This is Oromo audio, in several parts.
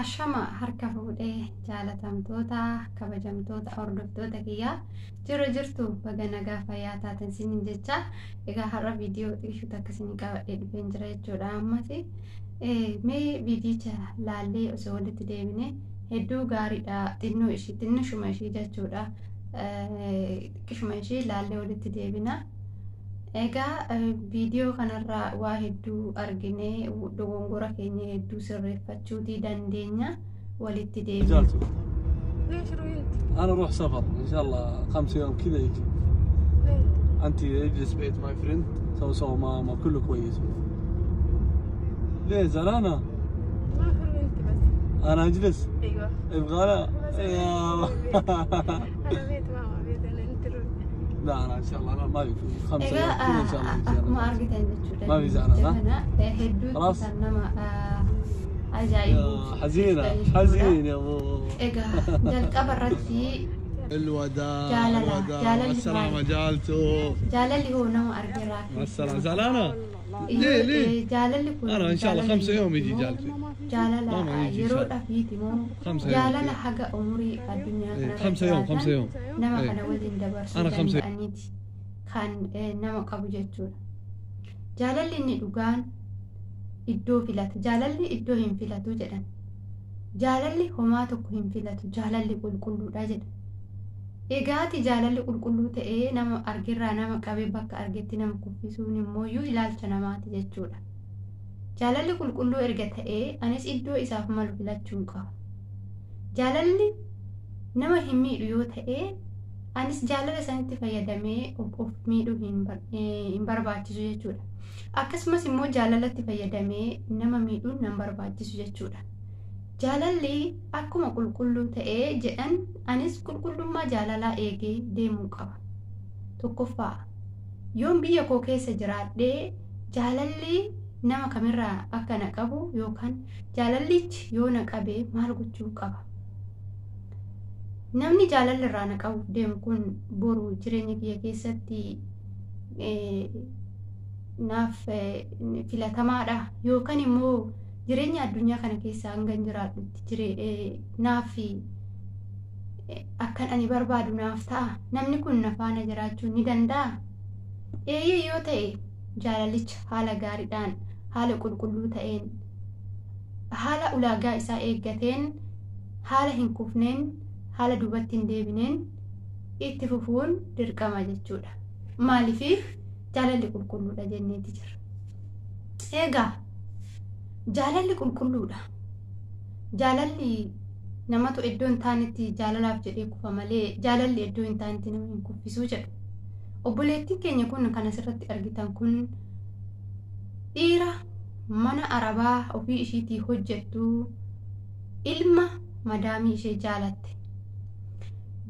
Ashama harka fuudhee jaalatamtoota kabajamtoota hordoftoota kiyyaa jirtu baga nagaa fayyaa taatan isiniin jecha egaa har'a viidiyoo xiqqoo akkasiin qabadhee dhufeen jira jechuudha. Ammas mee viidiyicha laallee osoo walitti deebine hedduu gaariidha. Xinnishuma ishii jechuudha. Xiqqishuma ishii laallee walitti deebina. Egaa viidiyoo kanarraa waa hedduu arginee dogongora keenya hedduu sirreeffachuutii dandeenya walitti deebina. أنا أروح سفر إن شاء الله 5 يوم كذا يجي. أنت اجلس بيت ماي فريند سوا ماما كله كويس. ليه زعلانة؟ ما فرمت بس. أنا أجلس؟ أيوه. يبغى لا؟ يا أنا بيت ماما بيت أنا أنت روح. لا أنا إن شاء الله أنا ما يكون 5 يوم كذا إن شاء الله يجي. ما أرجع نجود. ما في زعلانة؟ خلاص. عجائب. حزينة حزين يا أبو. إيجا جال كبرتي. الوداع جالل السلامة جالتو. جالل هو نوع أرجراك. مع السلامة زعلانة؟ ليه؟ جالل كل. أنا إن شاء الله 5 يوم يجي جالتي. جالل يروح فيتي مو. 5 يوم. جالل حاجة أموري الدنيا. 5 يوم 5 يوم. نما كنا ودين دبر. أنا 5 يوم. أنيتي كان نما قبو جتشون. جالل إني دوغان. Iddoo filatu jaalalli iddoo hin filatu jedhan jaalalli homaa tokko hin filatu jaalalli qulqulluudha jedha egaati jaalalli qulqulluu ta'ee nama argirraa nama qabee bakka argetti nama kuffisuun immoo ilaalcha namaati jechuudha jaalalli qulqulluu erga ta'ee anis iddoo isaaf malu filachuun qaba jaalalli nama hin miidhu yoo ta'ee anis jaalala sanitti fayyadamee of miidhuu hin barbaachisu jechuudha akkasumas immoo jaalalatti fayyadamee nama miidhuun nan barbaachisu jechuudha jaalalli akkuma qulqulluu ta'ee jedhan anis qulqullummaa jaalalaa eegee deemuu qaba tokkoffaa yoon biyya koo keessa jiraadhee jaalalli nama kamirraa akka na qabu yookaan jaalallichi yoo na qabee maal gochuu qaba namni jaalalli irraa na qabuuf deemu kun boru jireenya kiyya keessatti naaf filatamaadha yookaan immoo jireenya addunyaa kana keessa hanga jiraadhutti naaf akkan ani barbaadu naaf ta'a namni kun na faana jiraachuu ni danda'a eeyyee yoo ta'e jaalallicha haala gaariidhaan haala qulqulluu ta'een haala ulaagaa isaa eeggateen haala hin kufneen haala duubatti hin deebineen itti fufuun dirqama jechuudha maaliif jaalalli qulqulluudha jenneeti jira eegaa jaalalli qulqulluudha jaalalli namatu iddoo hin taanetti jaalalaaf jedhee kufa malee jaalalli iddoo hin taanetti nama hin kuffisuu jedhu obboleettiin keenya kun kan asirratti argitan kun dhiira mana arabaa ofii ishiitii hojjettu ilma madaamii ishee jaalatte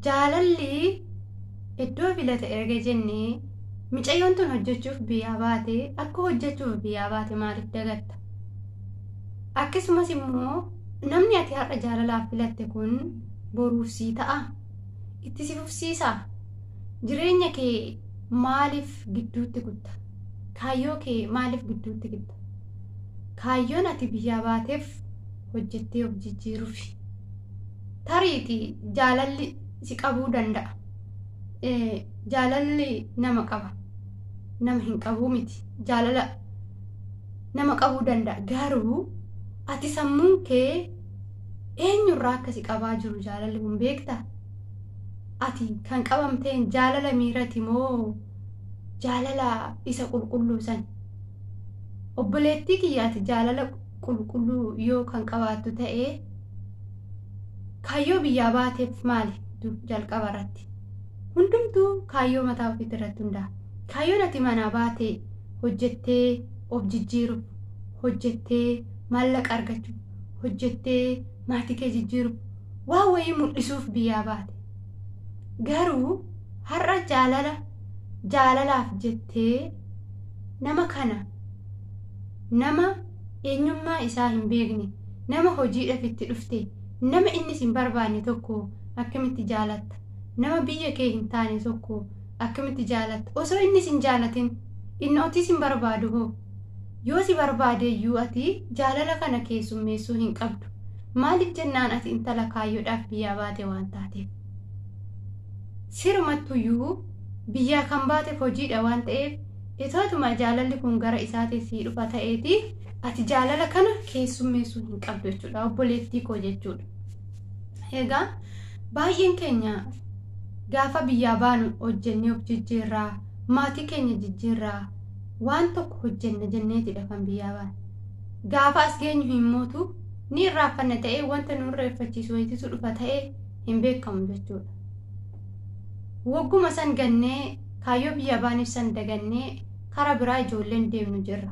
jaalalli iddoo filate erga jennee micayyoon tun hojjechuuf biyyaa baate akka hojjechuuf biyyaa baate maaliif dagatta akkasumas immoo namni ati har'a jaalalaaf filatte kun boruuf sii ta'a itti si fufsiisa jireenya kee maaliif gidduutti kutta kaayyoo kee maaliif gidduutti kutta kaayyoon ati biyyaa baateef hojjettee of jijjiiruuf tariiti jaalalli si qabuu danda'a jaalalli nama qaba nama hin qabuu miti jaalala nama qabuu danda'a garuu ati sammuun kee eenyurraa akka si qabaa jiru jaalalli kun beekta ati kan qabamteen jaalala miirati moo jaalala isa qulqulluu san obboleettii kiyyaati jaalala qulqulluu yoo kan qabaattu ta'ee kaayyoo biyyaa baateef maali jalqaba irratti hundumtuu kaayyoo mataa ofiitti irratti hundaa kaayyoon ati manaa baate hojjettee of jijjiiruuf hojjettee maallaqa argachuuf hojjettee maatii kee jijjiiruuf waa wayii mul'isuuf biyyaa baate garuu har'a jaalalaaf jettee nama kana nama eenyummaa isaa hin beekne nama hojiidhaaf itti dhufte nama innis hin barbaanne tokko akkamitti jaalatta nama biyya kee hin taane tokko akkamitti jaalatta osoo innis hin jaalatin inni otis hin barbaadu hoo yoo si barbaade iyyuu ati jaalala kana keessummeessuu hin qabdu maaliif jennaan ati intala kaayyoodhaaf biyyaa baate waan taateef. Sirumattuyyuu biyyaa kan baate hojiidha waan ta'eef itootuma jaalalli kun gara isaatii sii dhufa ta'eetiif ati jaalala kana keessummeessuu hin qabdu jechuudha obboleettii koo jechuudha. Egaa baay'een keenya gaafa biyyaa baanu hojjennee of jijjiirraa maatii keenya jijjiirraa waan tokko hojjenna jenneetidha kan biyyaa baanu. Gaafa as geenyu hin mootu ni irraanfanna ta'ee wanta nu irreeffachiisu wayitisu dhufa ta'ee hin beekamu jechuudha. Wagguma san gannee kaayyoo biyyaa baaniif san dagannee kara biraa ijoolleen deemnu jirra.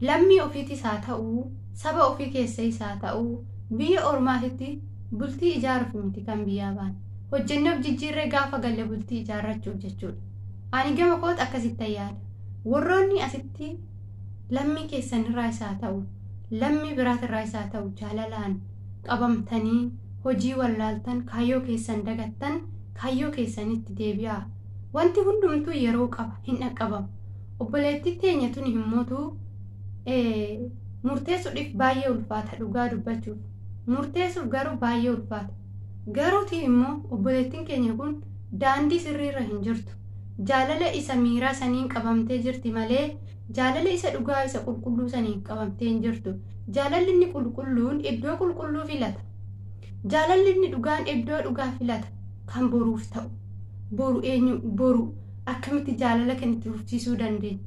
Lammii ofiitis haa ta'uu saba ofii keessas haa ta'uu biyya ormaatitti bultii ijaaruuf miti kan biyyaa baanu. Hojjennee of jijjiirree gaafa galle bultii ijaarrachuuf jechuudha. Ani gama koot akkasitti yaada. Warroonni asitti lammii keessanirraa isaa ta'u lammii biraatirraa isaa ta'u jaalalaan qabamtanii hojii wallaaltan kaayyoo keessan dagattan kaayyoo keessanitti deebi'aa. Wanti hundumtuu yeroo qaba hin dhaqqabamu. Obboleettii teenya tun himmootu murteessuudhaaf baay'ee ulfaata dhugaa dubbachuuf. Murteessuuf garuu baay'ee ulfaata. Garuutii immoo obboleettiin keenya kun daandii sirriirra hin jirtu. Jaalala isa miiraa saniin qabamtee jirti malee jaalala isa dhugaa isa qulqulluu saniin qabamtee hin jirtu. Jaalalli inni qulqulluun iddoo qulqulluu filata. Jaalalli inni dhugaan iddoo dhugaa filata kan boruuf ta'u. Boru akkamitti jaalala kan itti fufsiisuu dandeenya?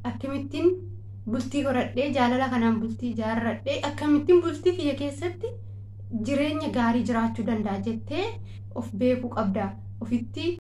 Akkamittiin bultii horadhee jaalala kanaan bultii ijaarradhee akkamittiin bultii kiyya keessatti jireenya gaarii jiraachuu danda'a jettee of beekuu qabda. Ofitti